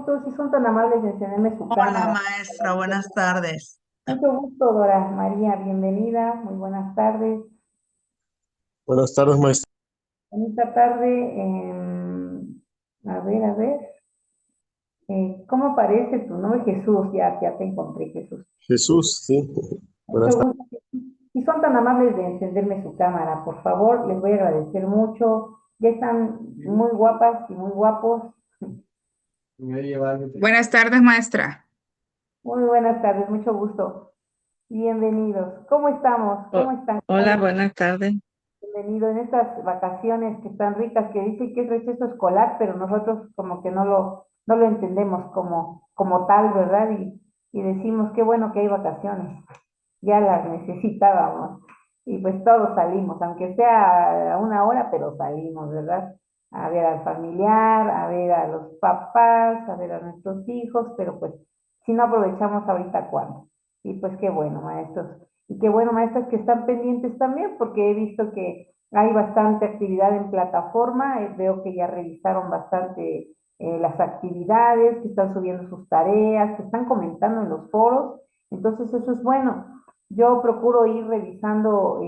gusto, si son tan amables de encenderme su Hola cámara. maestra, buenas tardes. Mucho gusto, Dora María, bienvenida, muy buenas tardes. Buenas tardes, maestro. En esta tarde, a ver, ¿cómo aparece tu nombre? Jesús, ya te encontré, Jesús. Jesús, sí. Buenas Mucho tardes. gusto. Si son tan amables de encenderme su cámara, por favor, les voy a agradecer mucho. Ya están muy guapas y muy guapos. Buenas tardes, maestra. Muy buenas tardes, mucho gusto. Bienvenidos. ¿Cómo estamos? Oh, ¿Cómo están? hola, buenas tardes. Bienvenido en estas vacaciones que están ricas, que dicen que es receso escolar, pero nosotros como que no lo entendemos como tal, ¿verdad? Y decimos, qué bueno que hay vacaciones, ya las necesitábamos. Y pues todos salimos, aunque sea a una hora, pero salimos, ¿verdad? A ver al familiar, a ver a los papás, a ver a nuestros hijos, pero pues si no aprovechamos ahorita, ¿cuándo? Y pues qué bueno, maestros. Y qué bueno, maestras, que están pendientes también, porque he visto que hay bastante actividad en plataforma, veo que ya revisaron bastante las actividades, que están subiendo sus tareas, que están comentando en los foros, entonces eso es bueno. Yo procuro ir revisando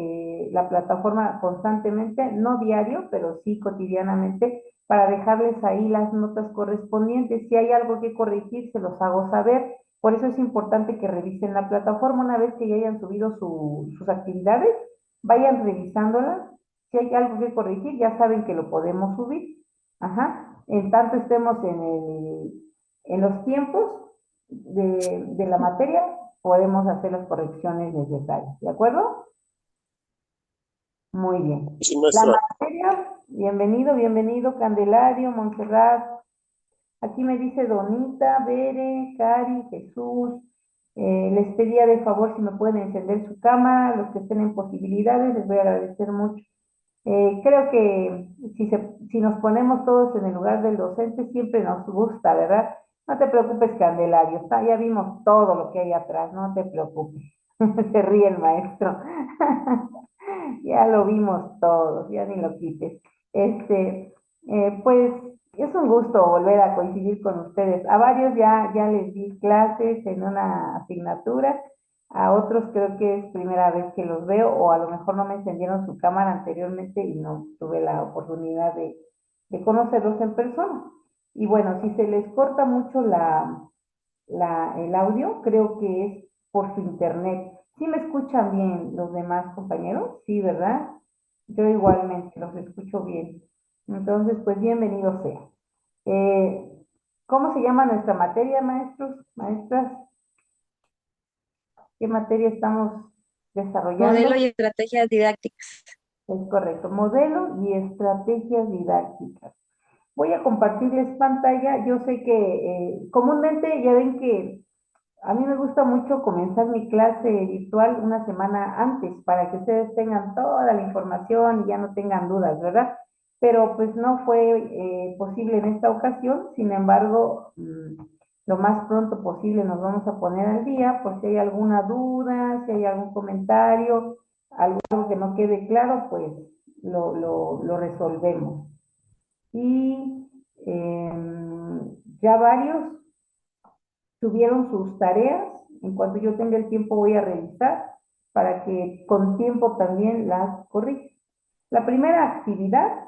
la plataforma constantemente, no diario, pero sí cotidianamente, para dejarles ahí las notas correspondientes. Si hay algo que corregir, se los hago saber. Por eso es importante que revisen la plataforma una vez que ya hayan subido sus actividades, vayan revisándolas. Si hay algo que corregir, ya saben que lo podemos subir. Ajá. En tanto estemos en los tiempos de la materia, podemos hacer las correcciones necesarias. ¿De acuerdo? Muy bien. Sí, La maestra. materia, bienvenido, Candelario, Montserrat. Aquí me dice Donita, Bere, Cari, Jesús. Les pedía de favor si me pueden encender su cámara, los que estén en posibilidades, les voy a agradecer mucho. Creo que si nos ponemos todos en el lugar del docente, siempre nos gusta, ¿verdad? No te preocupes, Candelario, ya vimos todo lo que hay atrás, no te preocupes. Se ríe el maestro. Ya lo vimos todos, ya ni lo quites. Pues es un gusto volver a coincidir con ustedes. A varios ya les di clases en una asignatura, a otros creo que es primera vez que los veo, o a lo mejor no me encendieron su cámara anteriormente y no tuve la oportunidad de conocerlos en persona. Y bueno, si se les corta mucho el audio, creo que es por su internet. ¿Sí me escuchan bien los demás compañeros? Sí, ¿verdad? Yo igualmente los escucho bien. Entonces, pues bienvenido sea. Eh, ¿Cómo se llama nuestra materia, maestros, maestras? ¿Qué materia estamos Modelo desarrollando? y estrategias didácticas. Es correcto, modelo y estrategias didácticas. Voy a compartirles pantalla. Yo sé que comúnmente ya ven que a mí me gusta mucho comenzar mi clase virtual una semana antes para que ustedes tengan toda la información y ya no tengan dudas, ¿verdad? Pero pues no fue posible en esta ocasión, sin embargo, lo más pronto posible nos vamos a poner al día por si hay alguna duda, si hay algún comentario, algo que no quede claro, pues lo resolvemos. Y ya varios tuvieron sus tareas. En cuanto yo tenga el tiempo voy a revisar para que con tiempo también las corrija. La primera actividad,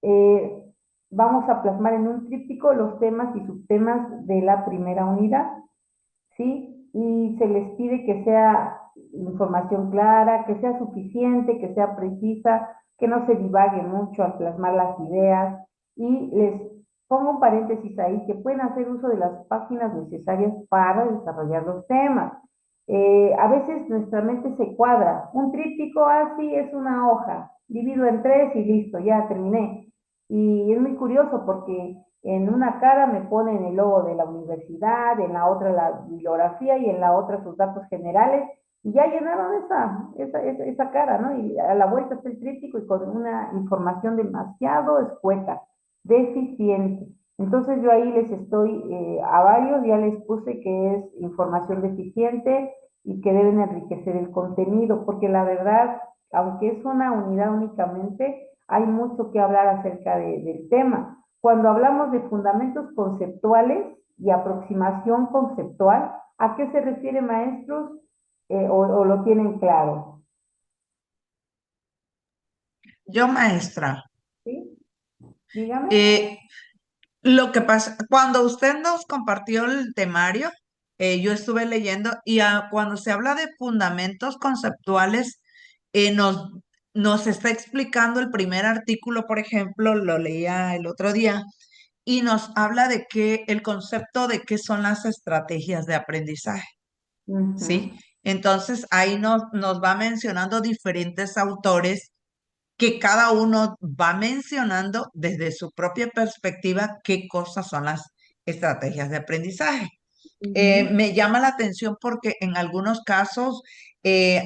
eh, vamos a plasmar en un tríptico los temas y subtemas de la primera unidad, ¿sí? Y se les pide que sea información clara, que sea suficiente, que sea precisa, que no se divague mucho al plasmar las ideas, y les pongo un paréntesis ahí, que pueden hacer uso de las páginas necesarias para desarrollar los temas. A veces nuestra mente se cuadra, un tríptico así es una hoja, divido en tres y listo, ya terminé. Y es muy curioso porque en una cara me ponen el logo de la universidad, en la otra la bibliografía y en la otra sus datos generales, y ya llenaron esa cara, ¿no? Y a la vuelta está el tríptico y con una información demasiado escueta, deficiente. Entonces yo ahí les estoy, a varios ya les puse que es información deficiente y que deben enriquecer el contenido, porque la verdad, aunque es una unidad únicamente, hay mucho que hablar acerca del tema. Cuando hablamos de fundamentos conceptuales y aproximación conceptual, ¿a qué se refiere, maestros? O lo tienen claro? Yo, maestra, ¿Sí? Dígame. lo que pasa, cuando usted nos compartió el temario, yo estuve leyendo y cuando se habla de fundamentos conceptuales, nos, nos está explicando el primer artículo, por ejemplo, lo leía el otro día, y nos habla de que el concepto de qué son las estrategias de aprendizaje. Ujú, ¿Sí? Entonces ahí nos va mencionando diferentes autores que cada uno va mencionando desde su propia perspectiva qué cosas son las estrategias de aprendizaje. ujú, Me llama la atención porque en algunos casos,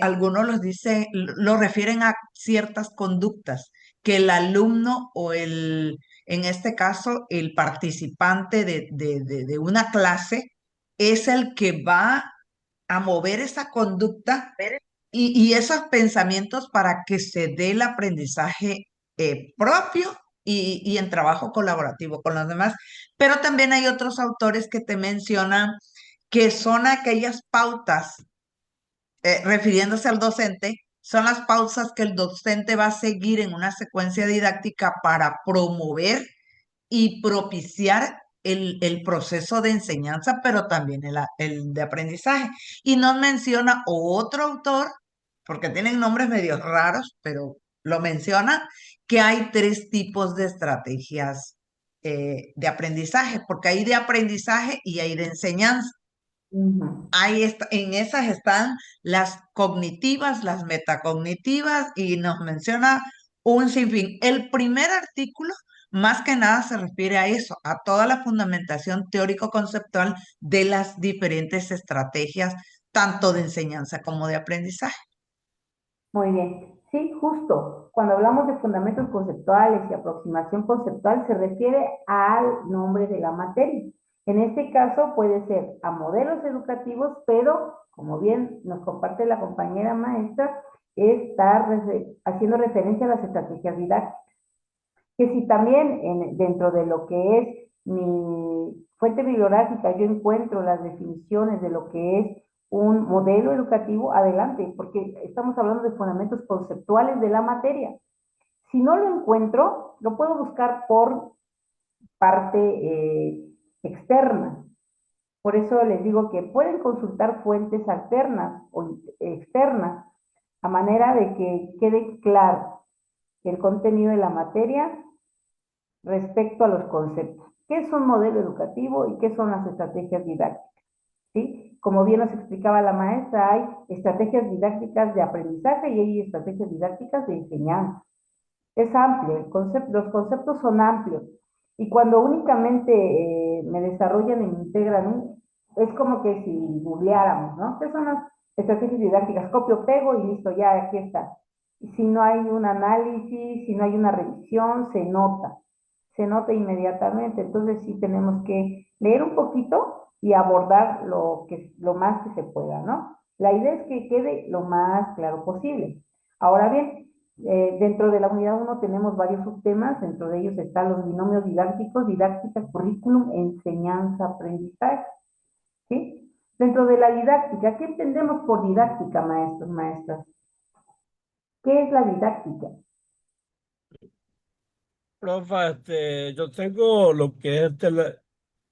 algunos los dice, lo refieren a ciertas conductas que el alumno o en este caso, el participante de una clase es el que va a mover esa conducta y esos pensamientos para que se dé el aprendizaje propio y en trabajo colaborativo con los demás. Pero también hay otros autores que te mencionan que son aquellas pautas, refiriéndose al docente, son las pausas que el docente va a seguir en una secuencia didáctica para promover y propiciar el proceso de enseñanza, pero también el de aprendizaje. Y nos menciona otro autor, porque tienen nombres medio raros, pero lo menciona, que hay tres tipos de estrategias de aprendizaje, porque hay de aprendizaje y hay de enseñanza. ujú. En esas están las cognitivas, las metacognitivas y nos menciona un sinfín. El primer artículo, más que nada, se refiere a eso, a toda la fundamentación teórico-conceptual de las diferentes estrategias, tanto de enseñanza como de aprendizaje. Muy bien. Sí, justo. Cuando hablamos de fundamentos conceptuales y aproximación conceptual, se refiere al nombre de la materia. En este caso puede ser a modelos educativos, pero como bien nos comparte la compañera maestra, está haciendo referencia a las estrategias didácticas. Que si también dentro de lo que es mi fuente bibliográfica yo encuentro las definiciones de lo que es un modelo educativo, adelante, porque estamos hablando de fundamentos conceptuales de la materia. Si no lo encuentro, lo puedo buscar por parte externa. Por eso les digo que pueden consultar fuentes alternas o externas, a manera de que quede claro el contenido de la materia respecto a los conceptos. ¿Qué es un modelo educativo y qué son las estrategias didácticas? ¿Sí? Como bien nos explicaba la maestra, hay estrategias didácticas de aprendizaje y hay estrategias didácticas de enseñanza. Es amplio, los conceptos son amplios. Y cuando únicamente me desarrollan y me integran, es como que si googleáramos, ¿no? ¿Qué son las estrategias didácticas? Copio, pego y listo, ya aquí está. Y si no hay un análisis, si no hay una revisión, se nota inmediatamente. Entonces sí tenemos que leer un poquito y abordar lo más que se pueda, ¿no? La idea es que quede lo más claro posible. Ahora bien, dentro de la unidad 1 tenemos varios subtemas, dentro de ellos están los binomios didácticos, didáctica, currículum, enseñanza, aprendizaje, ¿sí? Dentro de la didáctica, ¿qué entendemos por didáctica, maestros, maestras? ¿Qué es la didáctica? Profa, yo tengo lo que es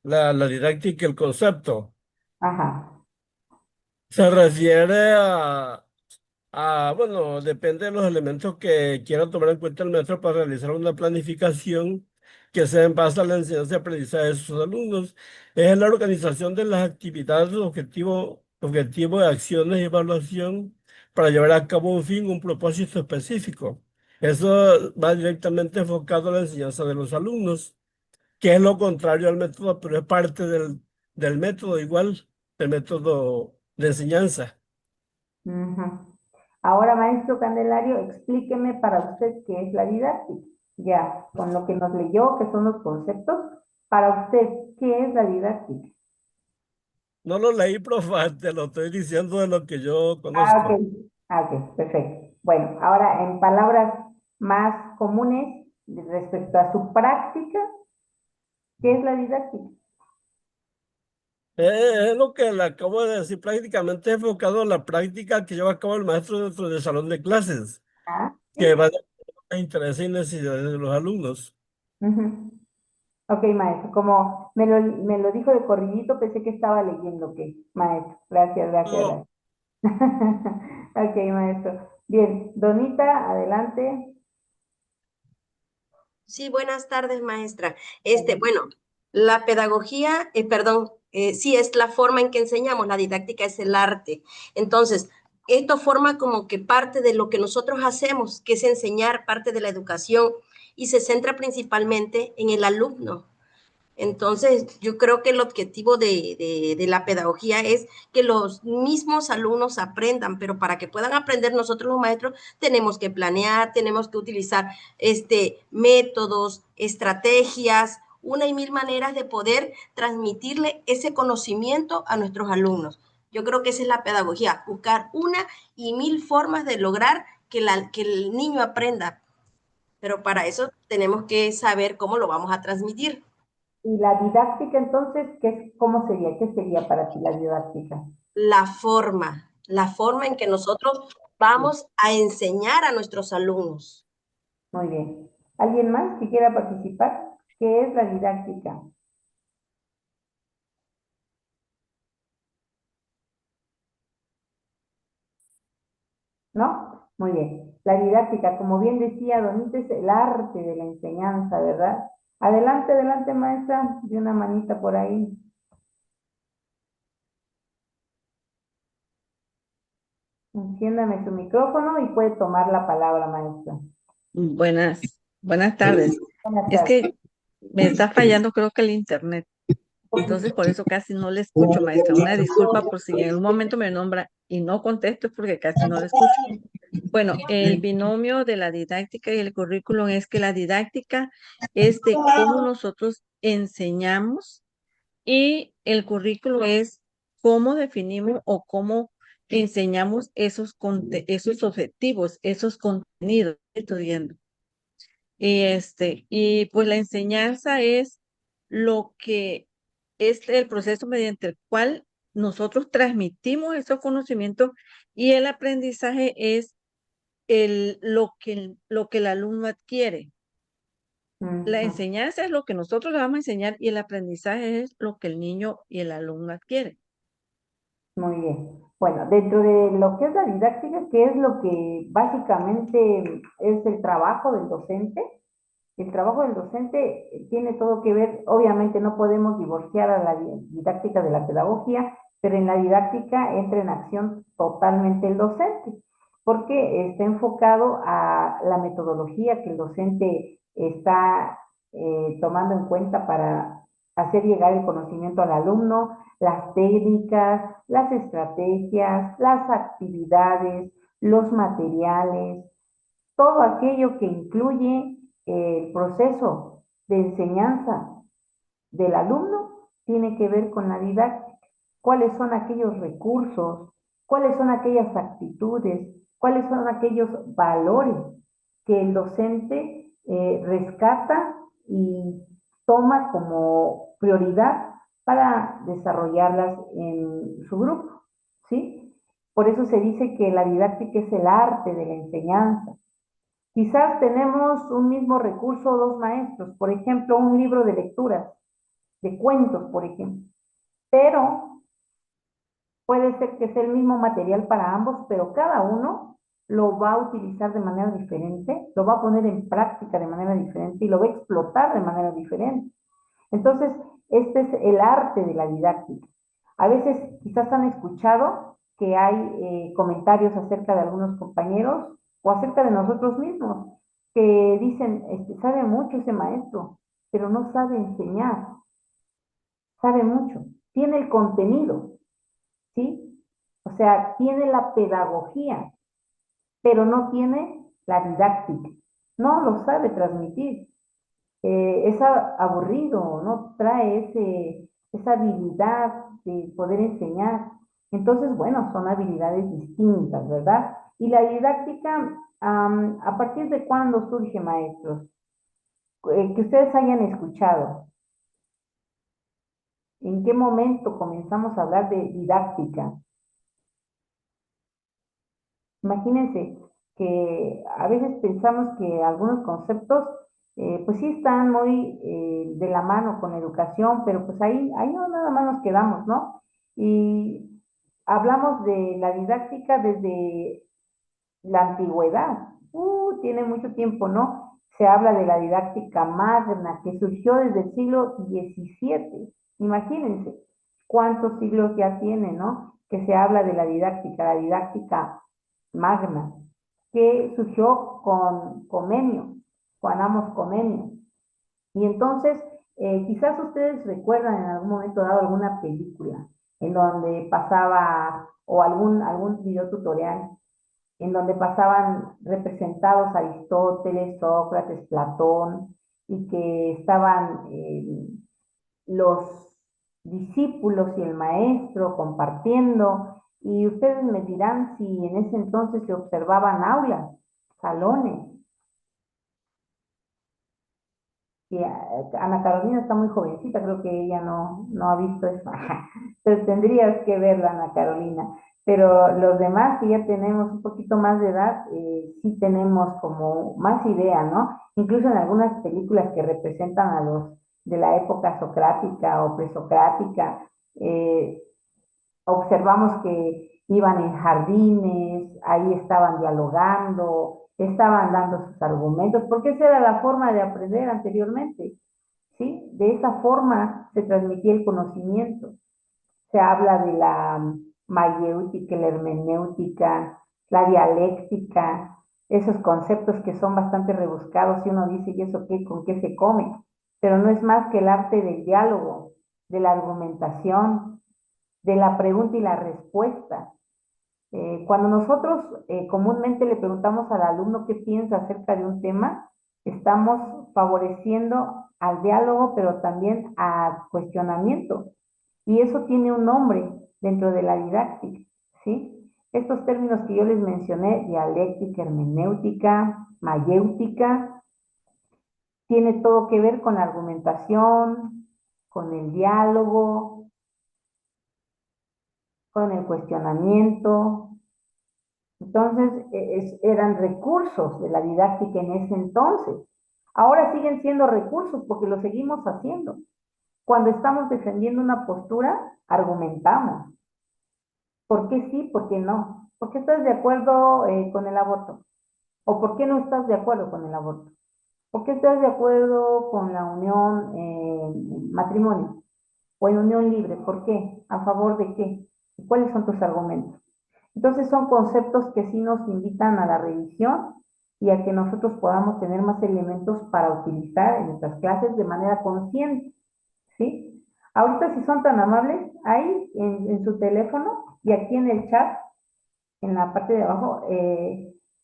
la didáctica, el concepto. Ajá. Se refiere bueno, depende de los elementos que quiera tomar en cuenta el maestro para realizar una planificación que sea en base a la enseñanza y aprendizaje de sus alumnos. Es la organización de las actividades, objetivo de acciones y evaluación para llevar a cabo un fin, un propósito específico. Eso va directamente enfocado a la enseñanza de los alumnos, que es lo contrario al método, pero es parte del método igual, del método de enseñanza. Ujú. Ahora, maestro Candelario, explíqueme para usted qué es la didáctica. Ya, con lo que nos leyó, que son los conceptos, para usted, ¿qué es la didáctica? No lo leí, profe, te lo estoy diciendo de lo que yo Ah, conozco. ok. Ah, ok, perfecto. Bueno, ahora en palabras más comunes respecto a su práctica, ¿Qué es la didáctica? Es lo que le acabo de decir, prácticamente enfocado a la práctica que lleva a cabo el maestro dentro del salón de clases, Ah, que va a interés y necesidades de los alumnos. ujú. Ok, maestro, como me lo dijo de corridito, pensé que estaba leyendo, ok, maestro, gracias, gracias, No, gracias. Ok, maestro. Bien, Donita, adelante. Sí, buenas tardes, maestra. Bueno, Bueno, la pedagogía, perdón, sí es la forma en que enseñamos, la didáctica es el arte. Entonces, esto forma como que parte de lo que nosotros hacemos, que es enseñar parte de la educación y se centra principalmente en el alumno. Entonces, yo creo que el objetivo de la pedagogía es que los mismos alumnos aprendan, pero para que puedan aprender nosotros los maestros tenemos que planear, tenemos que utilizar métodos, estrategias, una y mil maneras de poder transmitirle ese conocimiento a nuestros alumnos. Yo creo que esa es la pedagogía, buscar una y mil formas de lograr que el niño aprenda, pero para eso tenemos que saber cómo lo vamos a transmitir. y la didáctica, entonces, ¿cómo sería? ¿Qué sería para ti la didáctica? La forma en que nosotros Sí, vamos a enseñar a nuestros alumnos. muy bien. ¿Alguien más que quiera participar? ¿Qué es la didáctica? ¿No? Muy bien. La didáctica, como bien decía Donita, es el arte de la enseñanza, ¿verdad? Adelante, adelante, maestra, de una manita por ahí. Enciéndame su micrófono y puede tomar la palabra, maestra. Buenas tardes. Buenas Es tardes. que me está fallando, creo que el internet. Entonces, por eso casi no le escucho, maestra. Una disculpa por si en algún momento me nombra y no contesto, es porque casi no le escucho. Bueno, el binomio de la didáctica y el currículum es que la didáctica es de cómo nosotros enseñamos y el currículum es cómo definimos o cómo enseñamos esos objetivos, esos contenidos que estoy viendo. Y pues la enseñanza es lo que es el proceso mediante el cual nosotros transmitimos esos conocimientos y el aprendizaje es lo que el alumno adquiere. La Ujú. enseñanza es lo que nosotros le vamos a enseñar y el aprendizaje es lo que el niño y el alumno adquiere. Muy bien. Bueno, dentro de lo que es la didáctica, que es lo que básicamente es el trabajo del docente, el trabajo del docente tiene todo que ver, obviamente no podemos divorciar a la didáctica de la pedagogía, pero en la didáctica entra en acción totalmente el docente, porque está enfocado a la metodología que el docente está tomando en cuenta para hacer llegar el conocimiento al alumno, las técnicas, las estrategias, las actividades, los materiales, todo aquello que incluye el proceso de enseñanza del alumno tiene que ver con la didáctica. ¿Cuáles son aquellos recursos? ¿Cuáles son aquellas actitudes? ¿Cuáles son aquellos valores que el docente rescata y toma como prioridad para desarrollarlas en su grupo? ¿Sí? Por eso se dice que la didáctica es el arte de la enseñanza. Quizás tenemos un mismo recurso o dos maestros, por ejemplo, un libro de lecturas, de cuentos, por ejemplo, pero puede ser que sea el mismo material para ambos, pero cada uno lo va a utilizar de manera diferente, lo va a poner en práctica de manera diferente y lo va a explotar de manera diferente. Entonces, este es el arte de la didáctica. A veces quizás han escuchado que hay comentarios acerca de algunos compañeros o acerca de nosotros mismos que dicen, sabe mucho ese maestro, pero no sabe enseñar, sabe mucho, tiene el contenido, ¿sí? O sea, tiene la pedagogía, pero no tiene la didáctica, no lo sabe transmitir. Es aburrido, no trae esa habilidad de poder enseñar. Entonces, bueno, son habilidades distintas, ¿verdad? Y la didáctica, ¿a partir de cuándo surge, maestros? Que ustedes hayan escuchado. ¿En qué momento comenzamos a hablar de didáctica? Imagínense que a veces pensamos que algunos conceptos, pues sí están muy de la mano con la educación, pero pues ahí no nada más nos quedamos, ¿no? Y hablamos de la didáctica desde la antigüedad, tiene mucho tiempo, ¿no? Se habla de la didáctica magna que surgió desde el siglo XVII. Imagínense cuántos siglos ya tiene, ¿no? Que se habla de la didáctica magna, que surgió con Comenio, Juan Amos Comenio. Y entonces, quizás ustedes recuerdan en algún momento dado alguna película en donde pasaba, o algún video tutorial, en donde pasaban representados Aristóteles, Sócrates, Platón, y que estaban los discípulos y el maestro compartiendo, y ustedes me dirán si en ese entonces se observaban aulas, salones. Y Ana Carolina está muy jovencita, creo que ella no ha visto eso. Entonces tendrías que verla, Ana Carolina. Pero los demás que ya tenemos un poquito más de edad, sí tenemos como más idea, ¿no? Incluso en algunas películas que representan a los de la época socrática o presocrática, observamos que iban en jardines, ahí estaban dialogando, estaban dando sus argumentos, porque esa era la forma de aprender anteriormente, ¿sí? De esa forma se transmitía el conocimiento. Se habla de la mayéutica, la hermenéutica, la dialéctica, esos conceptos que son bastante rebuscados y uno dice, ¿y eso qué? ¿Con qué se come? Pero no es más que el arte del diálogo, de la argumentación, de la pregunta y la respuesta. Cuando nosotros comúnmente le preguntamos al alumno qué piensa acerca de un tema, estamos favoreciendo al diálogo, pero también al cuestionamiento. Y eso tiene un nombre dentro de la didáctica, ¿sí? Estos términos que yo les mencioné, dialéctica, hermenéutica, mayéutica, tiene todo que ver con la argumentación, con el diálogo, con el cuestionamiento. Entonces, eran recursos de la didáctica en ese entonces. Ahora siguen siendo recursos porque lo seguimos haciendo. Cuando estamos defendiendo una postura, argumentamos. ¿Por qué sí? ¿Por qué no? ¿Por qué estás de acuerdo con el aborto? ¿O por qué no estás de acuerdo con el aborto? ¿Por qué estás de acuerdo con la unión matrimonio? ¿O en unión libre? ¿Por qué? ¿A favor de qué? ¿Cuáles son tus argumentos? Entonces son conceptos que sí nos invitan a la revisión y a que nosotros podamos tener más elementos para utilizar en nuestras clases de manera consciente, ¿sí? Ahorita si son tan amables, ahí en su teléfono y aquí en el chat, en la parte de abajo,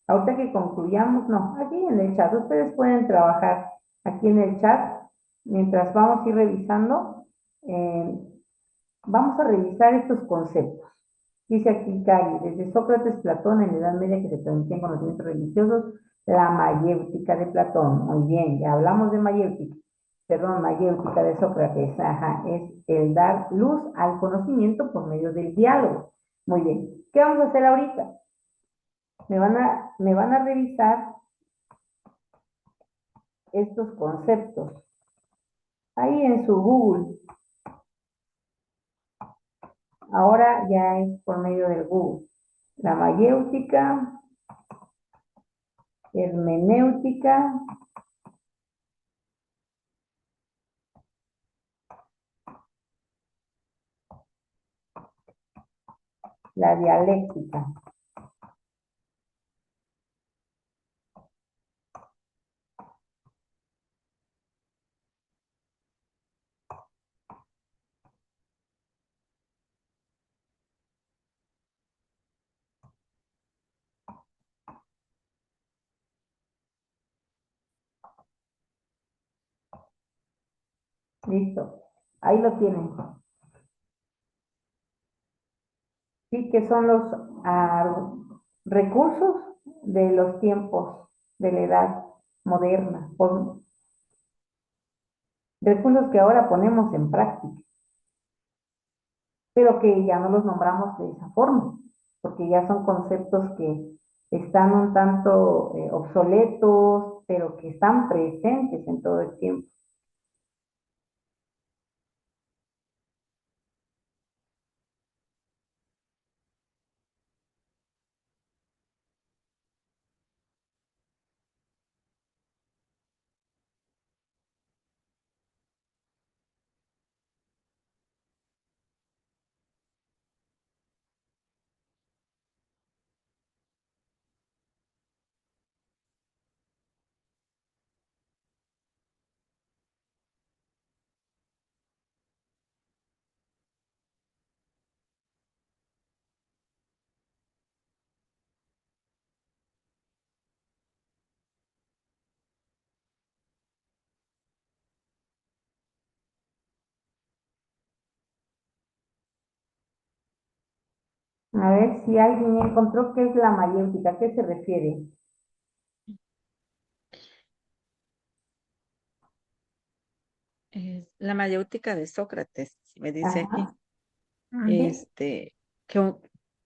ahorita que concluyamos, no, aquí en el chat, ustedes pueden trabajar aquí en el chat, mientras vamos a ir revisando, vamos a revisar estos conceptos. Dice aquí Cari, desde Sócrates, Platón, en la Edad Media que se transmitían conocimientos religiosos, la mayéutica de Platón. Muy bien, ya hablamos de mayéutica. Perdón, mayéutica de Sócrates. Ajá, es el dar luz al conocimiento por medio del diálogo. Muy bien. ¿Qué vamos a hacer ahorita? Me van a revisar estos conceptos. Ahí en su Google. Ahora ya es por medio del Google. La mayéutica, hermenéutica, la dialéctica. Listo. Ahí lo tienen. Sí, que son los recursos de los tiempos de la edad moderna. Recursos que ahora ponemos en práctica. pero que ya no los nombramos de esa forma, porque ya son conceptos que están un tanto obsoletos, pero que están presentes en todo el tiempo. A ver si alguien encontró qué es la mayéutica, ¿a qué se refiere? Es la mayéutica de Sócrates, me dice aquí. Ajá, sí, Que,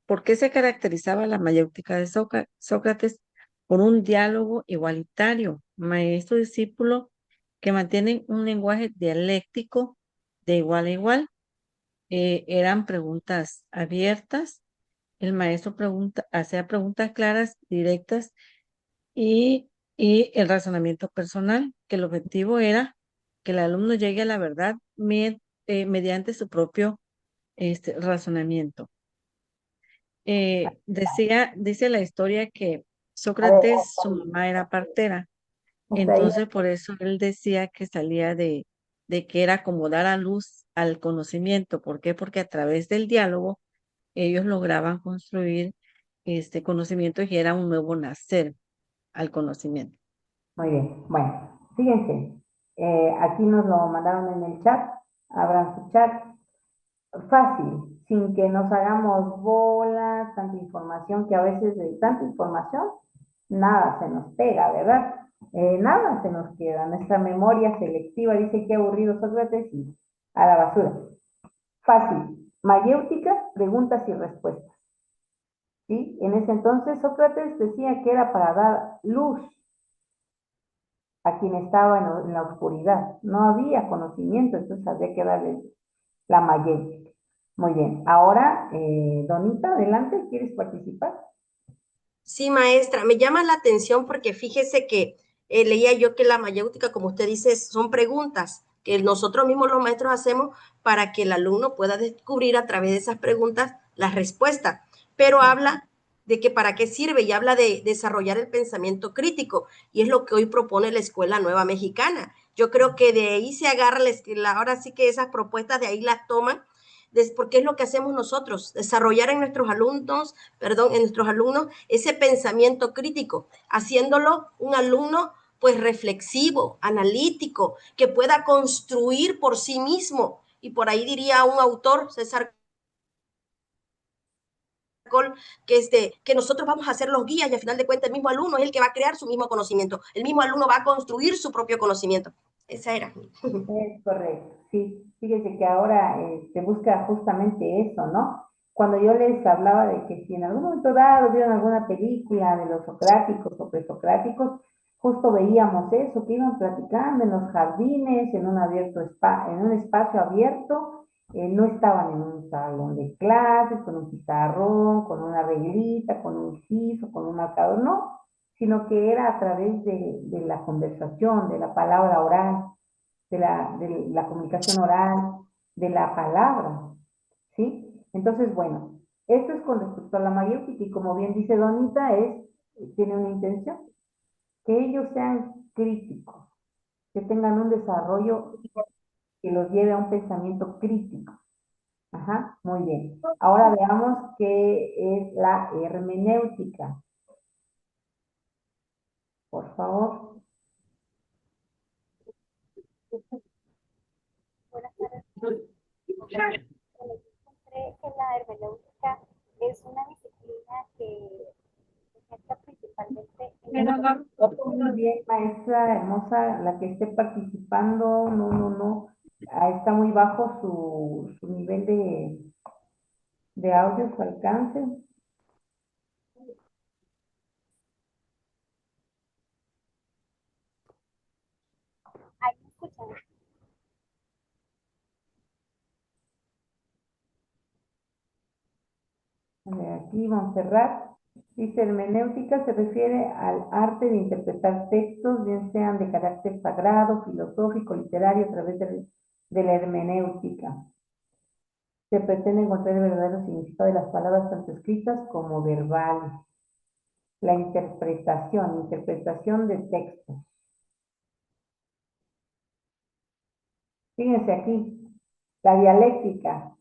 ¿por qué se caracterizaba la mayéutica de Sócrates? Por un diálogo igualitario, maestro-discípulo, que mantienen un lenguaje dialéctico de igual a igual. Eran preguntas abiertas. El maestro hacía preguntas claras, directas y, y el razonamiento personal, que el objetivo era que el alumno llegue a la verdad mediante su propio razonamiento. Dice la historia que a ver, Sócrates, su mamá era partera, hasta ahí, entonces por eso él decía que salía de que era como dar a luz al conocimiento. ¿Por qué? Porque a través del diálogo ellos lograban construir este conocimiento y era un nuevo nacer al conocimiento. muy bien. Bueno, fíjense, aquí nos lo mandaron en el chat, abran su chat. Fácil, sin que nos hagamos bolas, tanta información, que a veces de tanta información, nada se nos pega, ¿verdad? Nada se nos queda. Nuestra memoria selectiva dice que aburrido Sócrates y a la basura. Fácil, mayéutica, preguntas y respuestas. ¿Sí? En ese entonces Sócrates decía que era para dar luz a quien estaba en la oscuridad. No había conocimiento, entonces había que darle la mayéutica. Muy bien. Ahora, Donita, adelante, ¿quieres participar? Sí, maestra, me llama la atención porque fíjese que leía yo que la mayéutica, como usted dice, son preguntas que nosotros mismos los maestros hacemos para que el alumno pueda descubrir a través de esas preguntas las respuestas. Pero habla de que para qué sirve y habla de desarrollar el pensamiento crítico, y es lo que hoy propone la Escuela Nueva Mexicana. Yo creo que de ahí se agarra, ahora sí que esas propuestas de ahí las toman, porque es lo que hacemos nosotros, desarrollar en nuestros alumnos, ese pensamiento crítico, haciéndolo un alumno pues reflexivo, analítico, que pueda construir por sí mismo. Y por ahí diría un autor, César Col, que nosotros vamos a ser los guías y al final de cuentas el mismo alumno es el que va a crear su mismo conocimiento, el mismo alumno va a construir su propio conocimiento. Esa era. Es correcto, sí. Fíjese que ahora se busca justamente eso, ¿no? Cuando yo les hablaba de que si en algún momento dado vieron alguna película de los socráticos o presocráticos, justo veíamos eso, que iban platicando en los jardines, en un en un espacio abierto, no estaban en un salón de clases, con un pizarrón, con una reglita, con un gis o con un marcador, no, sino que era a través de la conversación, de la palabra oral, de la comunicación oral, de la palabra, ¿sí? Entonces, bueno, esto es con respecto a la mayéutica y como bien dice Donita, tiene una intención, que ellos sean críticos, que tengan un desarrollo que los lleve a un pensamiento crítico. Ajá, muy bien. Ahora veamos qué es la hermenéutica. Por favor. Buenas tardes. Encontré que la hermenéutica es una disciplina que se centra principalmente en Muy bien, maestra hermosa, la que esté participando, no, no, no, está muy bajo su nivel de audio, su alcance. Ahí me escuchan. A ver, aquí Montserrat dice, hermenéutica se refiere al arte de interpretar textos, bien sean de carácter sagrado, filosófico, literario, a través de la hermenéutica. Se pretende encontrar el verdadero significado de las palabras tanto escritas como verbales. La interpretación de textos. Fíjense aquí, la dialéctica,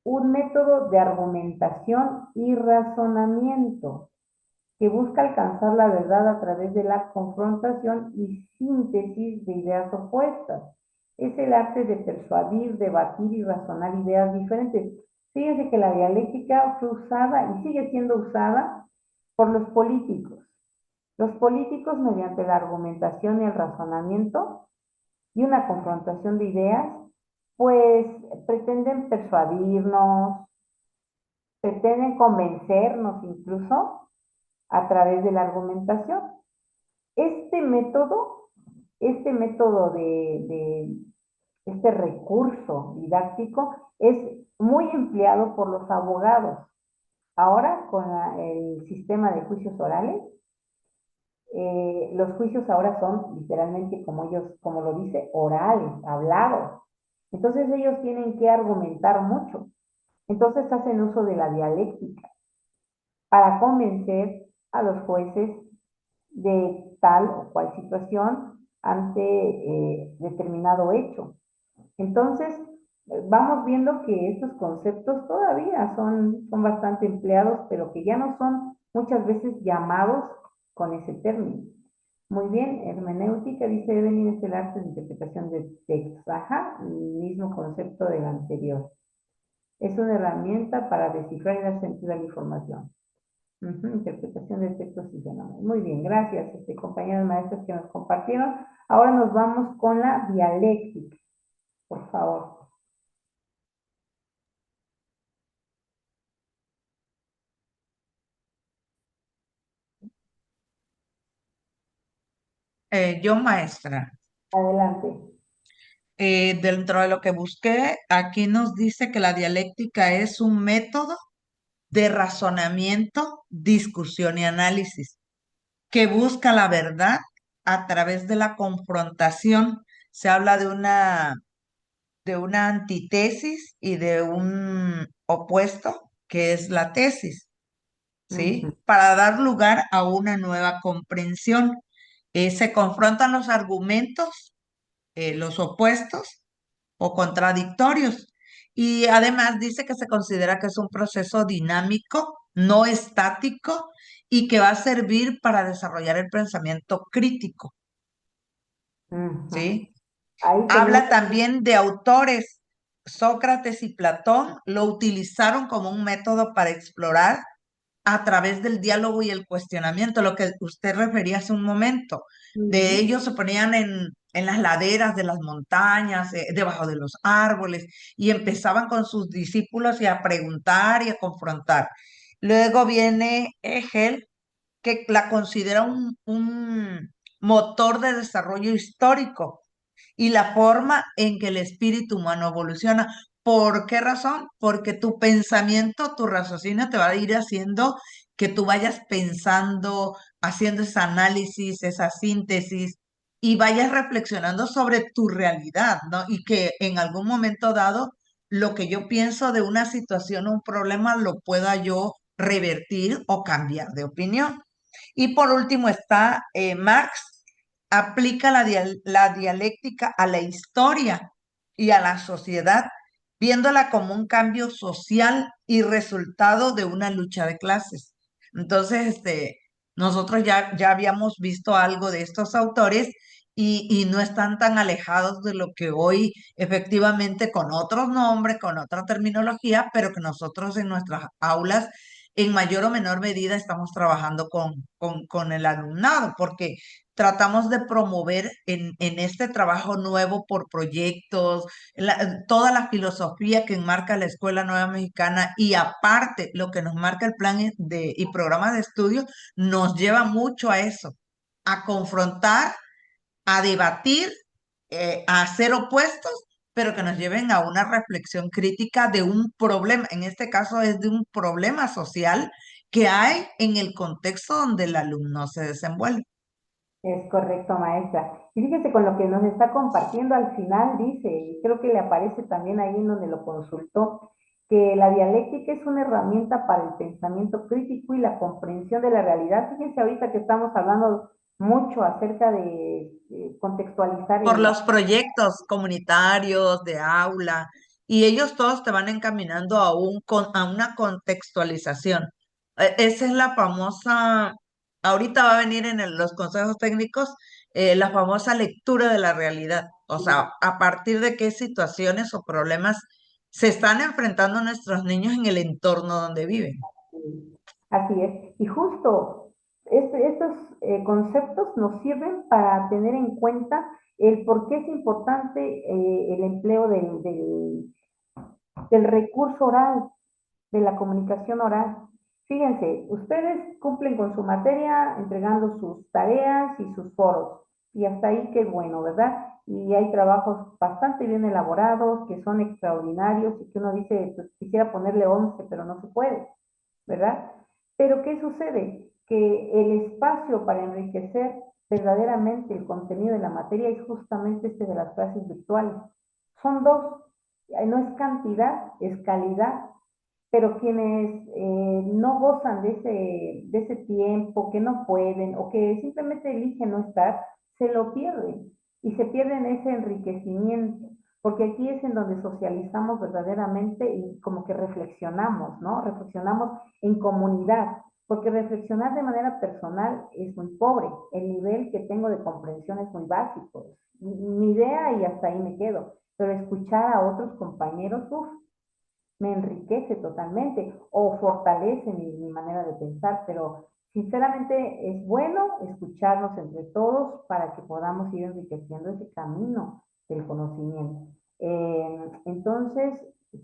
un método de argumentación y razonamiento que busca alcanzar la verdad a través de la confrontación y síntesis de ideas opuestas. Es el arte de persuadir, debatir y razonar ideas diferentes. Fíjense que la dialéctica fue usada y sigue siendo usada por los políticos. Los políticos, mediante la argumentación y el razonamiento y una confrontación de ideas, pues pretenden persuadirnos, pretenden convencernos incluso a través de la argumentación. Este método este recurso didáctico es muy empleado por los abogados. Ahora, con el sistema de juicios orales, los juicios ahora son literalmente, como lo dice, orales, hablados. Entonces ellos tienen que argumentar mucho. Entonces hacen uso de la dialéctica para convencer a los jueces de tal o cual situación ante determinado hecho. Entonces, vamos viendo que estos conceptos todavía son bastante empleados, pero que ya no son muchas veces llamados con ese término. Muy bien, hermenéutica, dice Evelyn, es el arte de interpretación de textos. Ajá, el mismo concepto del anterior. Es una herramienta para descifrar y dar sentido a la información. Interpretación de textos y fenómenos. Muy bien, gracias, compañeros maestros que nos compartieron. Ahora nos vamos con la dialéctica, por favor. Yo, maestra, Adelante. dentro de lo que busqué, aquí nos dice que la dialéctica es un método de razonamiento, discusión y análisis que busca la verdad a través de la confrontación. Se habla de una antítesis y de un opuesto, que es la tesis, ¿sí? Para dar lugar a una nueva comprensión. Se confrontan los argumentos, los opuestos o contradictorios. Y además dice que se considera que es un proceso dinámico, no estático, y que va a servir para desarrollar el pensamiento crítico, ¿sí? Ahí tenemos. Habla también de autores. Sócrates y Platón lo utilizaron como un método para explorar a través del diálogo y el cuestionamiento, lo que usted refería hace un momento. De ellos se ponían en las laderas de las montañas, debajo de los árboles, y empezaban con sus discípulos y a preguntar y a confrontar. Luego viene Hegel, que la considera un motor de desarrollo histórico y la forma en que el espíritu humano evoluciona. ¿Por qué razón? Porque tu pensamiento, tu raciocinio te va a ir haciendo que tú vayas pensando, haciendo ese análisis, esa síntesis y vayas reflexionando sobre tu realidad, ¿no? Y que en algún momento dado, lo que yo pienso de una situación o un problema lo pueda yo revertir o cambiar de opinión. Y por último está Marx, aplica la dialéctica a la historia y a la sociedad, viéndola como un cambio social y resultado de una lucha de clases. Entonces, nosotros ya habíamos visto algo de estos autores y no están tan alejados de lo que hoy efectivamente con otros nombres, con otra terminología, pero que nosotros en nuestras aulas en mayor o menor medida estamos trabajando con el alumnado, porque tratamos de promover en este trabajo nuevo por proyectos, toda la filosofía que enmarca la Escuela Nueva Mexicana y aparte lo que nos marca el plan y programa de estudio, nos lleva mucho a eso, a confrontar, a debatir, a ser opuestos, pero que nos lleven a una reflexión crítica de un problema. En este caso es de un problema social que hay en el contexto donde el alumno se desenvuelve. Es correcto, maestra. Y fíjese con lo que nos está compartiendo al final, dice, y creo que le aparece también ahí en donde lo consultó, que la dialéctica es una herramienta para el pensamiento crítico y la comprensión de la realidad. Fíjense ahorita que estamos hablando mucho acerca de contextualizar el Por lenguaje. los proyectos comunitarios de aula, y ellos todos te van encaminando a una contextualización. Esa es la famosa, ahorita va a venir en los consejos técnicos, la famosa lectura de la realidad. O sea, a partir de qué situaciones o problemas se están enfrentando nuestros niños en el entorno donde viven. Así es. Y justo estos conceptos nos sirven para tener en cuenta el por qué es importante el empleo del recurso oral, de la comunicación oral. Fíjense, ustedes cumplen con su materia entregando sus tareas y sus foros. Y hasta ahí qué bueno, ¿verdad? Y hay trabajos bastante bien elaborados, que son extraordinarios y que uno dice, pues quisiera ponerle 11, pero no se puede, ¿verdad? Pero ¿qué sucede? Que el espacio para enriquecer verdaderamente el contenido de la materia es justamente este de las clases virtuales. Son dos, no es cantidad, es calidad, pero quienes no gozan de ese tiempo, que no pueden o que simplemente eligen no estar, se lo pierden y se pierden ese enriquecimiento, porque aquí es en donde socializamos verdaderamente y como que reflexionamos, ¿no? Reflexionamos en comunidad, porque reflexionar de manera personal es muy pobre, el nivel que tengo de comprensión es muy básico, mi idea y hasta ahí me quedo, pero escuchar a otros compañeros, uff, me enriquece totalmente o fortalece mi manera de pensar, pero sinceramente es bueno escucharnos entre todos para que podamos ir enriqueciendo ese camino del conocimiento. Entonces,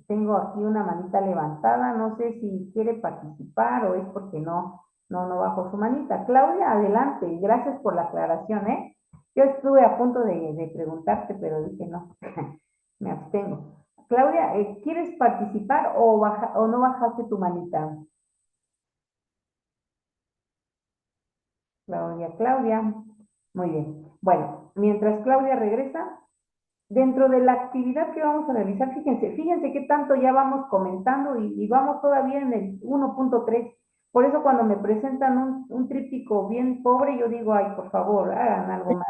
tengo aquí una manita levantada, no sé si quiere participar o es porque no bajo su manita. Claudia, adelante, gracias por la aclaración, ¿eh? Yo estuve a punto de preguntarte, pero dije no, me abstengo. Claudia, ¿quieres participar o no bajaste tu manita? Claudia. Muy bien. Bueno, mientras Claudia regresa, dentro de la actividad que vamos a realizar, fíjense qué tanto ya vamos comentando y vamos todavía en el 1.3. Por eso cuando me presentan un tríptico bien pobre, yo digo, ay, por favor, hagan algo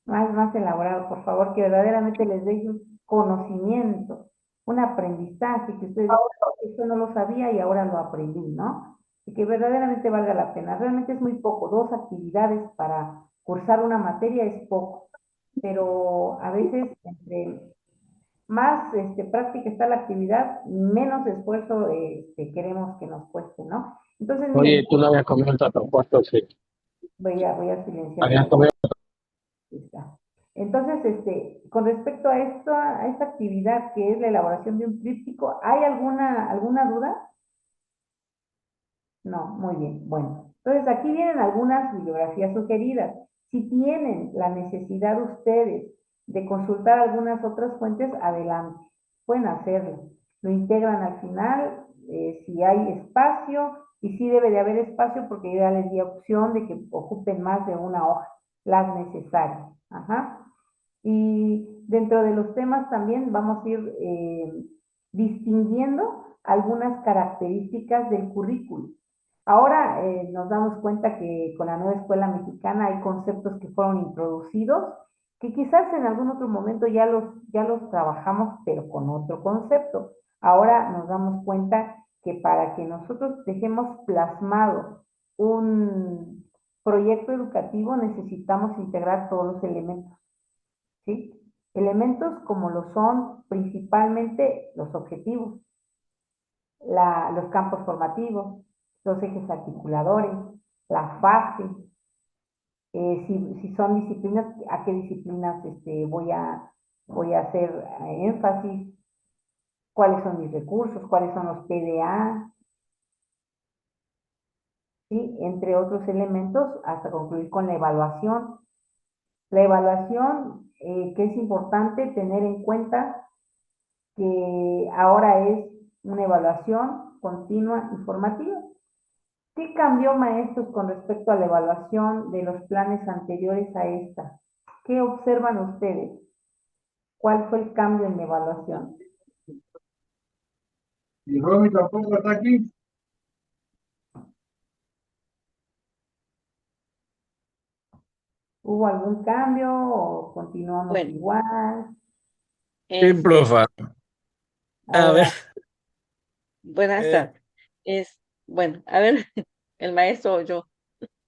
más elaborado, por favor, que verdaderamente les deje un conocimiento, un aprendizaje, que ustedes dicen, esto no lo sabía y ahora lo aprendí, ¿no? Y que verdaderamente valga la pena. Realmente es muy poco, 2 actividades para cursar una materia es poco, pero a veces entre más práctica está la actividad, menos esfuerzo queremos que nos cueste, ¿no? Entonces, miren, Oye, tú no habías comido el tatapuerto, sí. voy a silenciar. Habías comido. Está. Entonces, con respecto a esta actividad que es la elaboración de un tríptico, ¿hay alguna duda? No, muy bien. Bueno, entonces aquí vienen algunas bibliografías sugeridas. Si tienen la necesidad ustedes de consultar algunas otras fuentes, adelante, pueden hacerlo. Lo integran al final, si hay espacio, y sí debe de haber espacio porque ya les di opción de que ocupen más de una hoja, las necesarias. Ajá. Y dentro de los temas también vamos a ir distinguiendo algunas características del currículo. Ahora nos damos cuenta que con la nueva escuela mexicana hay conceptos que fueron introducidos, que quizás en algún otro momento ya los trabajamos, pero con otro concepto. Ahora nos damos cuenta que para que nosotros dejemos plasmado un proyecto educativo necesitamos integrar todos los elementos. ¿Sí? Elementos como lo son principalmente los objetivos, los campos formativos, los ejes articuladores, la fase, si son disciplinas, a qué disciplinas voy a hacer énfasis, cuáles son mis recursos, cuáles son los PDA, ¿sí? Entre otros elementos, hasta concluir con la evaluación. La evaluación, que es importante tener en cuenta que ahora es una evaluación continua y formativa. ¿Qué cambió, maestros, con respecto a la evaluación de los planes anteriores a esta? ¿Qué observan ustedes? ¿Cuál fue el cambio en la evaluación? ¿Y Romy tampoco está aquí? ¿Hubo algún cambio o continuamos Bueno, igual? Sí, profa. A ver, Adelante. buenas eh, tardes. Bueno, a ver, el maestro o yo.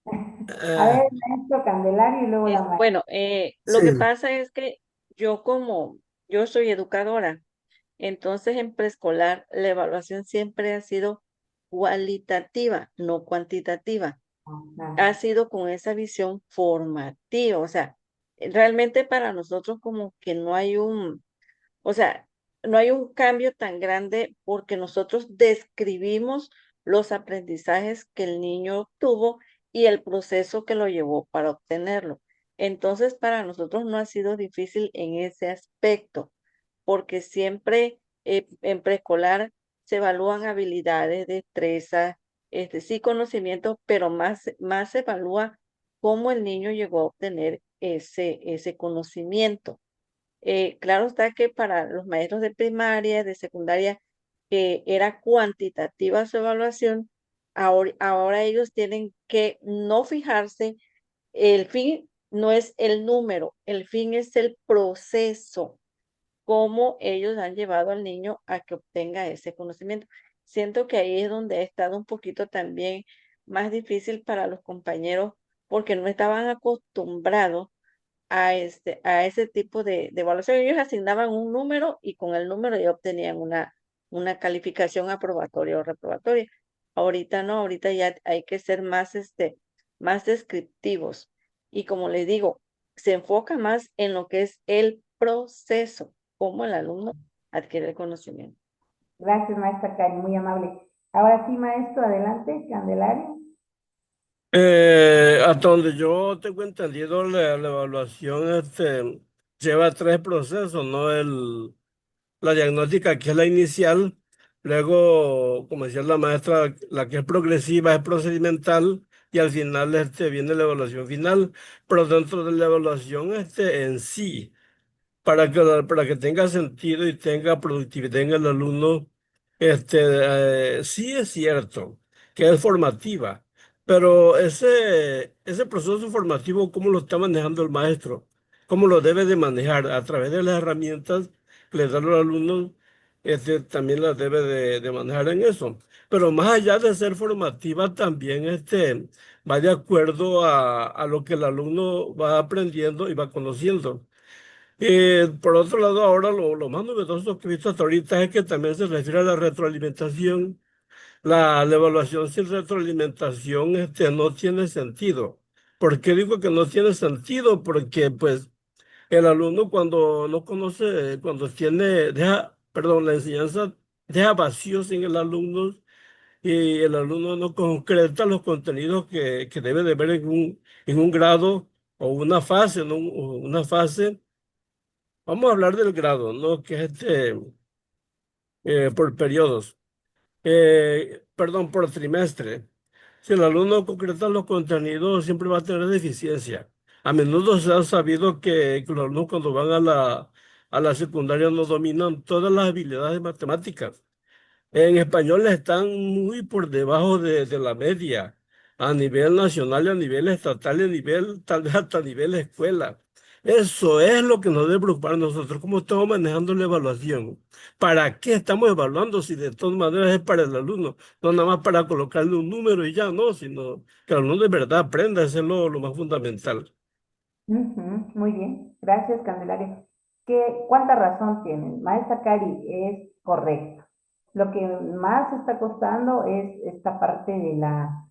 A ver, eh, maestro Candelario y luego la maestra. Bueno, lo sí. que pasa es que yo soy educadora, entonces en preescolar la evaluación siempre ha sido cualitativa, no cuantitativa. Ha sido con esa visión formativa, o sea, realmente para nosotros como que no hay o sea, no hay un cambio tan grande porque nosotros describimos los aprendizajes que el niño obtuvo y el proceso que lo llevó para obtenerlo. Entonces, para nosotros no ha sido difícil en ese aspecto, porque siempre en preescolar se evalúan habilidades, destreza, sí conocimientos, pero más se evalúa cómo el niño llegó a obtener ese conocimiento. Claro está que para los maestros de primaria, de secundaria, que era cuantitativa su evaluación, ahora ellos tienen que no fijarse, el fin no es el número, el fin es el proceso, cómo ellos han llevado al niño a que obtenga ese conocimiento. Siento que ahí es donde ha estado un poquito también más difícil para los compañeros porque no estaban acostumbrados a ese tipo de evaluación. Ellos asignaban un número y con el número ya obtenían una calificación aprobatoria o reprobatoria. Ahorita no, ahorita ya hay que ser más descriptivos. Y como les digo, se enfoca más en lo que es el proceso, cómo el alumno adquiere el conocimiento. Gracias, maestra Cari, muy amable. Ahora sí, maestro, adelante, Candelario. Hasta donde yo tengo entendido, la evaluación lleva tres procesos, ¿no? La diagnóstica, que es la inicial, luego, como decía la maestra, la que es progresiva es procedimental, y al final viene la evaluación final, pero dentro de la evaluación en sí, para que tenga sentido y tenga productividad en el alumno, sí es cierto que es formativa, pero ese proceso formativo, ¿cómo lo está manejando el maestro? ¿Cómo lo debe de manejar? A través de las herramientas que le dan los alumnos, también las debe de manejar en eso. Pero más allá de ser formativa, también va de acuerdo a lo que el alumno va aprendiendo y va conociendo. Por otro lado, ahora lo más novedoso que he visto hasta ahorita es que también se refiere a la retroalimentación. La evaluación sin retroalimentación no tiene sentido. ¿Por qué digo que no tiene sentido? Porque pues el alumno cuando no conoce, perdón, la enseñanza deja vacíos en el alumno y el alumno no concreta los contenidos que debe de ver en un grado o una fase, ¿no? Una fase. Vamos a hablar del grado, ¿no? Que es por periodos. Perdón, por trimestre. Si el alumno concreta los contenidos, siempre va a tener deficiencia. A menudo se ha sabido que los alumnos cuando van a la secundaria no dominan todas las habilidades matemáticas. En español están muy por debajo de la media, a nivel nacional y a nivel estatal y a nivel, tal vez hasta a nivel escuela. Eso es lo que nos debe preocupar a nosotros, cómo estamos manejando la evaluación. ¿Para qué estamos evaluando si de todas maneras es para el alumno? No nada más para colocarle un número y ya no, sino que el alumno de verdad aprenda, eso es lo más fundamental. Ujú, muy bien, gracias, Candelario. ¿Cuánta razón tienen? Maestra Cari, es correcto. Lo que más está costando es esta parte de la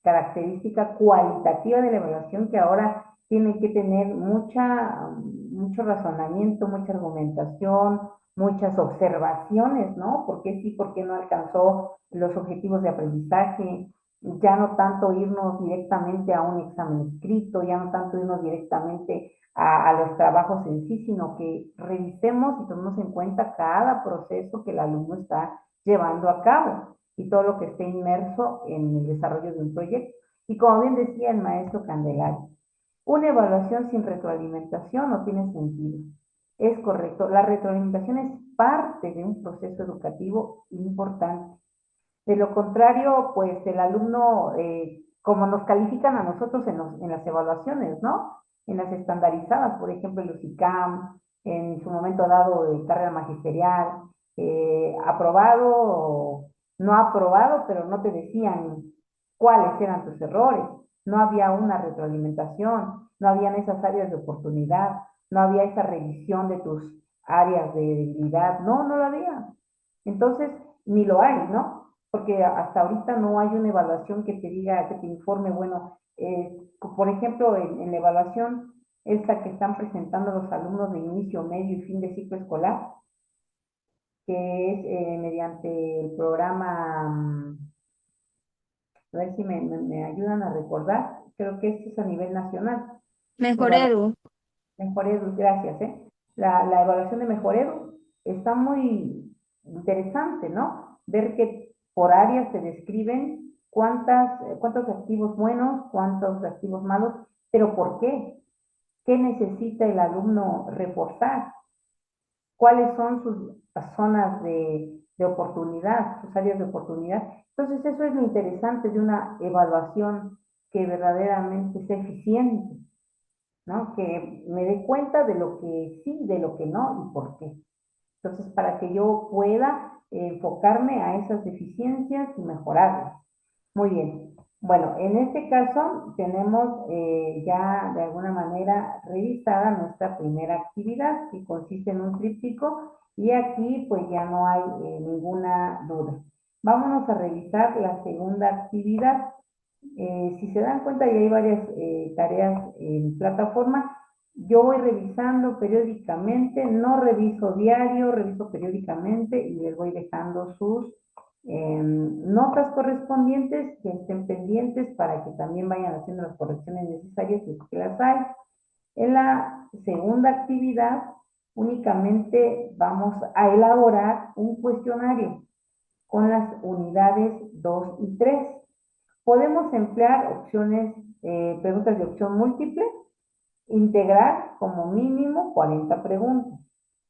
característica cualitativa de la evaluación, que ahora tiene que tener mucho razonamiento, mucha argumentación, muchas observaciones, ¿no? ¿Por qué sí, por qué no alcanzó los objetivos de aprendizaje? Ya no tanto irnos directamente a un examen escrito, ya no tanto irnos directamente a los trabajos en sí, sino que revisemos y tomemos en cuenta cada proceso que el alumno está llevando a cabo y todo lo que esté inmerso en el desarrollo de un proyecto. Y como bien decía el maestro Candelario, una evaluación sin retroalimentación no tiene sentido. Es correcto, la retroalimentación es parte de un proceso educativo importante. De lo contrario, pues el alumno, como nos califican a nosotros en las evaluaciones, ¿no? En las estandarizadas, por ejemplo, el UCICAM, en su momento dado de carrera magisterial, aprobado o no aprobado, pero no te decían cuáles eran tus errores, no había una retroalimentación, no habían esas áreas de oportunidad, no había esa revisión de tus áreas de debilidad, no lo había. Entonces, ni lo hay, ¿no? Porque hasta ahorita no hay una evaluación que te diga, que te informe, bueno, por ejemplo, en la evaluación esta que están presentando los alumnos de inicio, medio y fin de ciclo escolar, que es mediante el programa, a ver si me ayudan a recordar, creo que esto es a nivel nacional. Mejor Edu. Mejor Edu, gracias, ¿eh? La evaluación de Mejor Edu está muy interesante, ¿no? Ver que por áreas se describen cuántos activos buenos, cuántos activos malos, pero ¿por qué? ¿Qué necesita el alumno reforzar? ¿Cuáles son sus zonas de oportunidad, sus áreas de oportunidad? Entonces, eso es lo interesante de una evaluación que verdaderamente sea eficiente, ¿no? Que me dé cuenta de lo que sí, de lo que no y por qué. Entonces, para que yo pueda enfocarme a esas deficiencias y mejorarlas. Muy bien. Bueno, en este caso tenemos ya de alguna manera revisada nuestra primera actividad, que consiste en un tríptico, y aquí pues ya no hay ninguna duda. Vámonos a revisar la segunda actividad. Si se dan cuenta, ya hay varias tareas en plataforma. Yo voy revisando periódicamente, no reviso diario, reviso periódicamente y les voy dejando sus notas correspondientes que estén pendientes para que también vayan haciendo las correcciones necesarias si es que las hay. En la segunda actividad únicamente vamos a elaborar un cuestionario con las unidades 2 y 3. Podemos emplear opciones, preguntas de opción múltiple, integrar como mínimo 40 preguntas.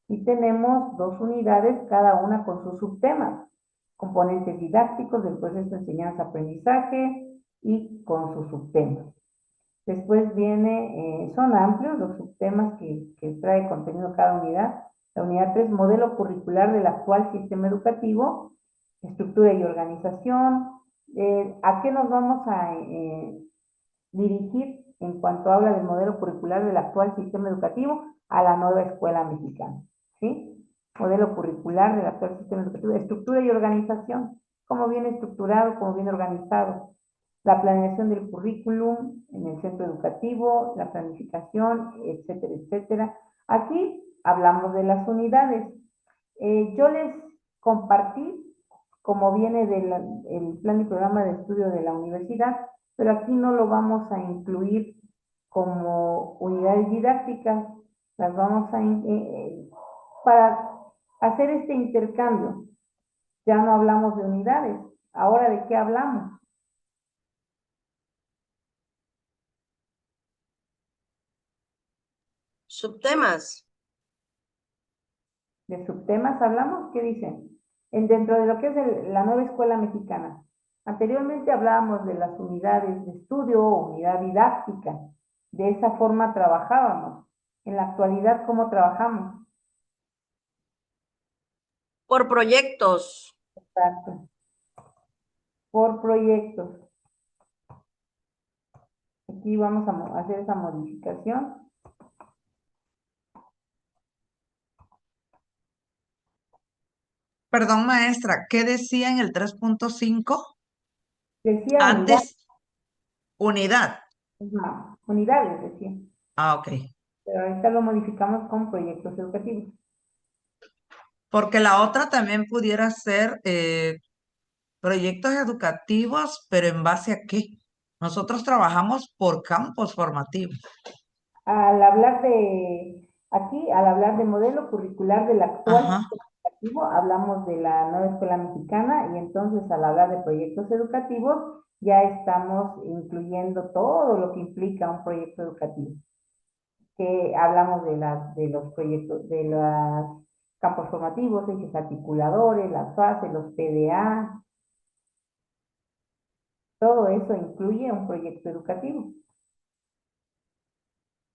Y tenemos 2 unidades, cada una con sus subtemas, componentes didácticos del proceso de enseñanza-aprendizaje y con sus subtemas. Después viene, son amplios los subtemas que trae contenido cada unidad. La unidad 3, modelo curricular del actual sistema educativo, estructura y organización. ¿A qué nos vamos a dirigir en cuanto habla del modelo curricular del actual sistema educativo? A la nueva escuela mexicana, ¿sí? Modelo curricular del actual sistema educativo, estructura y organización, cómo viene estructurado, cómo viene organizado, la planeación del currículum en el centro educativo, la planificación, etcétera, etcétera. Aquí hablamos de las unidades. Yo les compartí como viene del plan y programa de estudio de la universidad, pero aquí no lo vamos a incluir como unidades didácticas, las vamos a para hacer este intercambio. Ya no hablamos de unidades, ahora ¿de qué hablamos? Subtemas. ¿De subtemas hablamos? ¿Qué dicen? Dentro de lo que es la nueva escuela mexicana. Anteriormente hablábamos de las unidades de estudio o unidad didáctica. De esa forma trabajábamos. En la actualidad, ¿cómo trabajamos? Por proyectos. Exacto. Por proyectos. Aquí vamos a hacer esa modificación. Perdón, maestra, ¿qué decía en el 3.5? Decía unidad, Antes, unidad. ajá, unidades, decía. Ah, ok. Pero ahorita lo modificamos con proyectos educativos. Porque la otra también pudiera ser proyectos educativos, pero ¿en base a qué? Nosotros trabajamos por campos formativos. Al hablar de modelo curricular del actual Ajá. sistema educativo, hablamos de la nueva escuela mexicana y entonces al hablar de proyectos educativos ya estamos incluyendo todo lo que implica un proyecto educativo. Que hablamos de los proyectos, de los campos formativos, ejes articuladores, las fases, los PDA, todo eso incluye un proyecto educativo.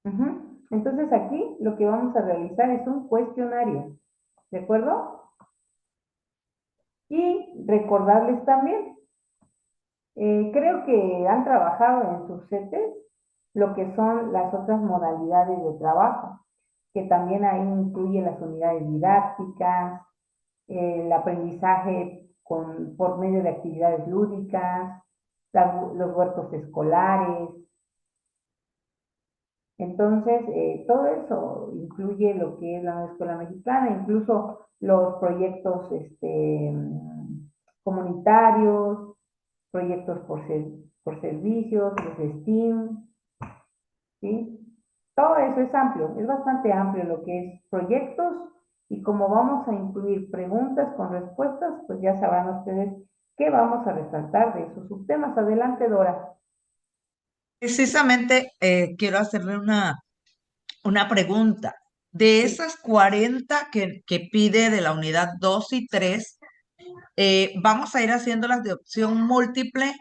Ujú. Entonces aquí lo que vamos a realizar es un cuestionario, ¿de acuerdo? Y recordarles también, creo que han trabajado en sus CETES lo que son las otras modalidades de trabajo, que también ahí incluye las unidades didácticas, el aprendizaje por medio de actividades lúdicas, los huertos escolares. Entonces, todo eso incluye lo que es la nueva escuela mexicana, incluso los proyectos comunitarios, proyectos por servicios, los STEAM, ¿sí? Todo eso es amplio, es bastante amplio lo que es proyectos y como vamos a incluir preguntas con respuestas, pues ya sabrán ustedes qué vamos a resaltar de esos subtemas. Adelante, Dora. Precisamente quiero hacerle una pregunta. De Sí. esas 40 que pide de la unidad 2 y 3, vamos a ir haciéndolas de opción múltiple,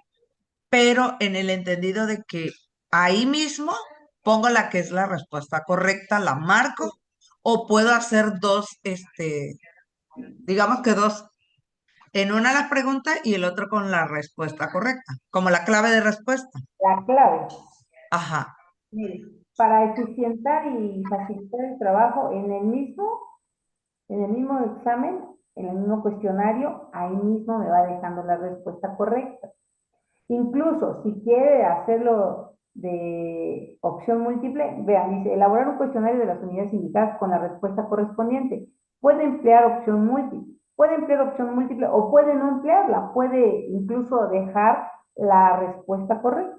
pero en el entendido de que ahí mismo pongo la que es la respuesta correcta, la marco, o puedo hacer dos, digamos que dos, en una las preguntas y el otro con la respuesta correcta, como la clave de respuesta. La clave. Ajá. Mire, para eficientar y facilitar el trabajo en el mismo examen, en el mismo cuestionario, ahí mismo me va dejando la respuesta correcta. Incluso si quiere hacerlo de opción múltiple, vean, dice, elaborar un cuestionario de las unidades indicadas con la respuesta correspondiente. Puede emplear opción múltiple o puede no emplearla, puede incluso dejar la respuesta correcta,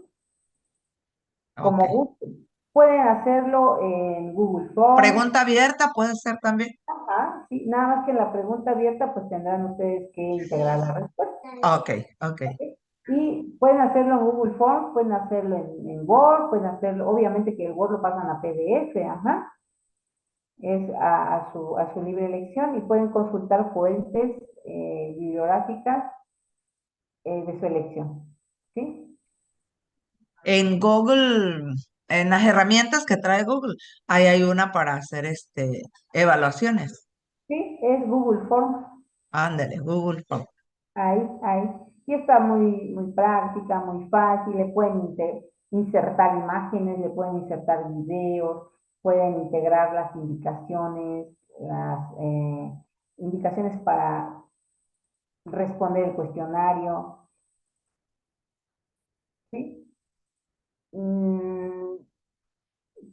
como Ok. gusten. Pueden hacerlo en Google Forms. Pregunta abierta puede ser también. Ajá, sí, nada más que en la pregunta abierta, pues tendrán ustedes que integrar la respuesta. Ok, ok. Y pueden hacerlo en Google Forms, pueden hacerlo en Word, pueden hacerlo, obviamente que el Word lo pasan a PDF, ajá, es a su libre elección y pueden consultar fuentes bibliográficas de su elección, ¿sí? En Google, en las herramientas que trae Google, ahí hay una para hacer evaluaciones. Sí, es Google Forms. Ándale, Google Form. Ahí. Y está muy práctica, muy fácil. Le pueden insertar imágenes, le pueden insertar videos, pueden integrar las indicaciones para responder el cuestionario. ¿Sí? Mm,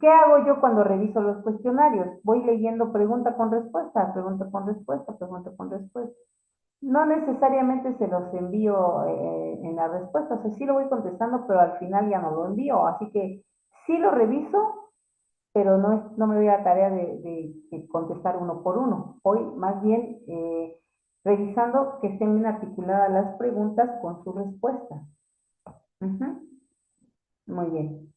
¿Qué hago yo cuando reviso los cuestionarios? Voy leyendo pregunta con respuesta, pregunta con respuesta, pregunta con respuesta. No necesariamente se los envío en la respuesta, o sea, sí lo voy contestando, pero al final ya no lo envío, así que sí lo reviso, pero no me doy a la tarea de contestar uno por uno. Voy más bien revisando que estén bien articuladas las preguntas con su respuesta. Ujú. Muy bien,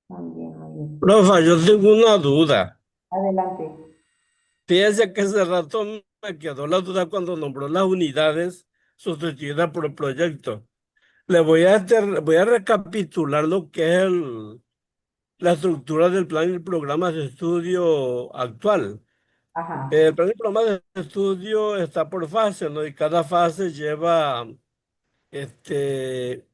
muy bien, muy bien. Profa, yo tengo una duda. Adelante. Fíjese que hace rato me quedó la duda cuando nombró las unidades sustituidas por el proyecto. Voy a recapitular lo que es la estructura del plan y programa de estudio actual. Ajá, El plan y programa de estudio está por fase, ¿no? Y cada fase lleva, este,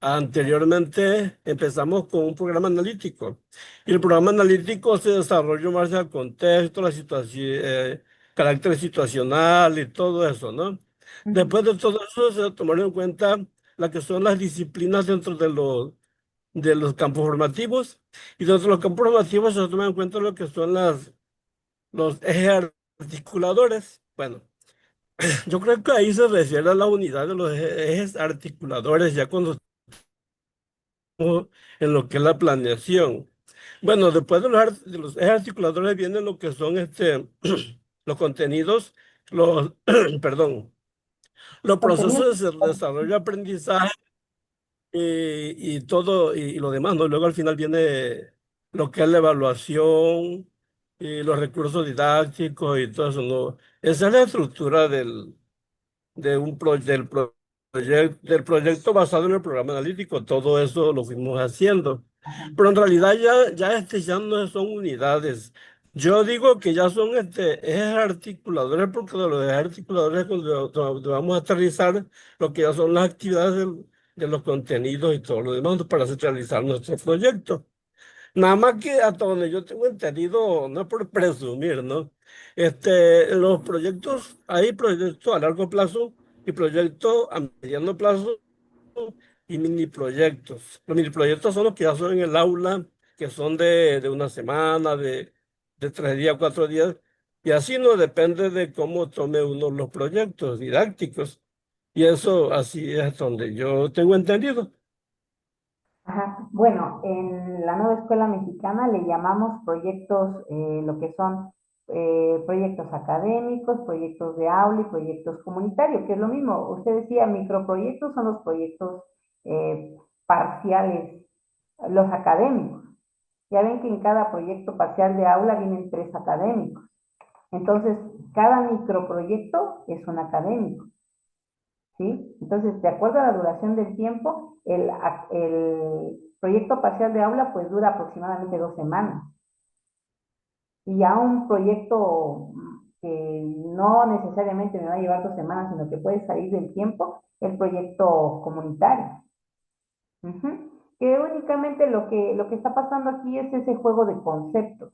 anteriormente empezamos con un programa analítico. Y el programa analítico se desarrolla más al contexto, carácter situacional y todo eso, ¿no? Después de todo eso se tomaron en cuenta las que son las disciplinas dentro de los campos formativos, y dentro de los campos formativos se toman en cuenta lo que son los ejes articuladores. Bueno, yo creo que ahí se refiere a la unidad de los ejes articuladores ya cuando estamos en lo que es la planeación. Bueno, después de los ejes articuladores vienen lo que son los contenidos, perdón, los procesos de desarrollo y aprendizaje y todo y lo demás, ¿no? Luego al final viene lo que es la evaluación y los recursos didácticos y todo eso, ¿no? Esa es la estructura del proyecto basado en el programa analítico. Todo eso lo fuimos haciendo. Pero en realidad ya no son unidades. Yo digo que ya son ejes articuladores, porque de los ejes articuladores es donde vamos a aterrizar lo que ya son las actividades de los contenidos y todo lo demás para realizar nuestro proyecto. Nada más que hasta donde yo tengo entendido, no es por presumir, ¿no? Los proyectos, hay proyectos a largo plazo y proyectos a mediano plazo y mini proyectos. Los mini proyectos son los que ya son en el aula, que son de una semana, de 3 días, 4 días, y así no depende de cómo tome uno los proyectos didácticos. Y eso así es donde yo tengo entendido. Ajá. Bueno, en la nueva escuela mexicana le llamamos proyectos, lo que son proyectos académicos, proyectos de aula y proyectos comunitarios, que es lo mismo. Usted decía, microproyectos son los proyectos parciales, los académicos. Ya ven que en cada proyecto parcial de aula vienen 3 académicos. Entonces, cada microproyecto es un académico. ¿Sí? Entonces, de acuerdo a la duración del tiempo, el proyecto parcial de aula pues dura aproximadamente 2 semanas. Y ya un proyecto que no necesariamente me va a llevar 2 semanas, sino que puede salir del tiempo, el proyecto comunitario. Que únicamente lo que está pasando aquí es ese juego de conceptos.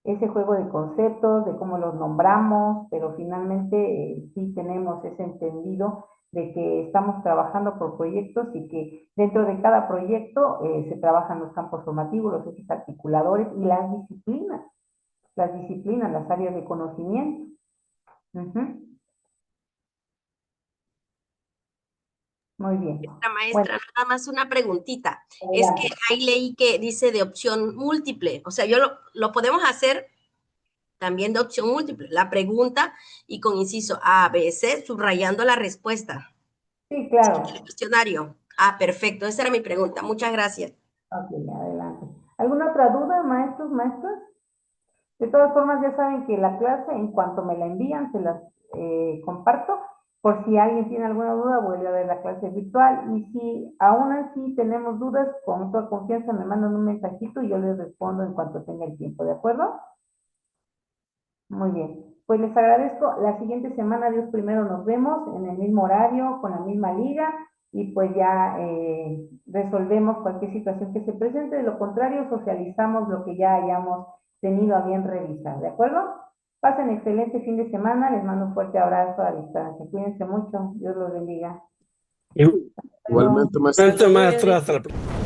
Ese juego de conceptos, de cómo los nombramos, pero finalmente sí tenemos ese entendido de que estamos trabajando por proyectos y que dentro de cada proyecto se trabajan los campos formativos, los ejes articuladores y las disciplinas, las áreas de conocimiento. Muy bien. Maestra, nada más una preguntita. Es que ahí leí que dice de opción múltiple. O sea, yo lo podemos hacer también de opción múltiple. La pregunta y con inciso A, B, C, subrayando la respuesta. Sí, claro. El cuestionario. Ah, perfecto. Esa era mi pregunta. Muchas gracias. Ok, adelante. ¿Alguna otra duda, maestros, maestras? De todas formas, ya saben que la clase, en cuanto me la envían, se las comparto. Por si alguien tiene alguna duda, vuelve a ver la clase virtual. Y si aún así tenemos dudas, con toda confianza me mandan un mensajito y yo les respondo en cuanto tenga el tiempo, ¿de acuerdo? Muy bien. Pues les agradezco. La siguiente semana, Dios primero, nos vemos en el mismo horario, con la misma liga, y pues ya resolvemos cualquier situación que se presente. De lo contrario, socializamos lo que ya hayamos tenido a bien revisar, ¿de acuerdo? Pasen excelente fin de semana, les mando un fuerte abrazo a distancia. Cuídense mucho, Dios los bendiga. Igualmente, maestra. Hasta la próxima.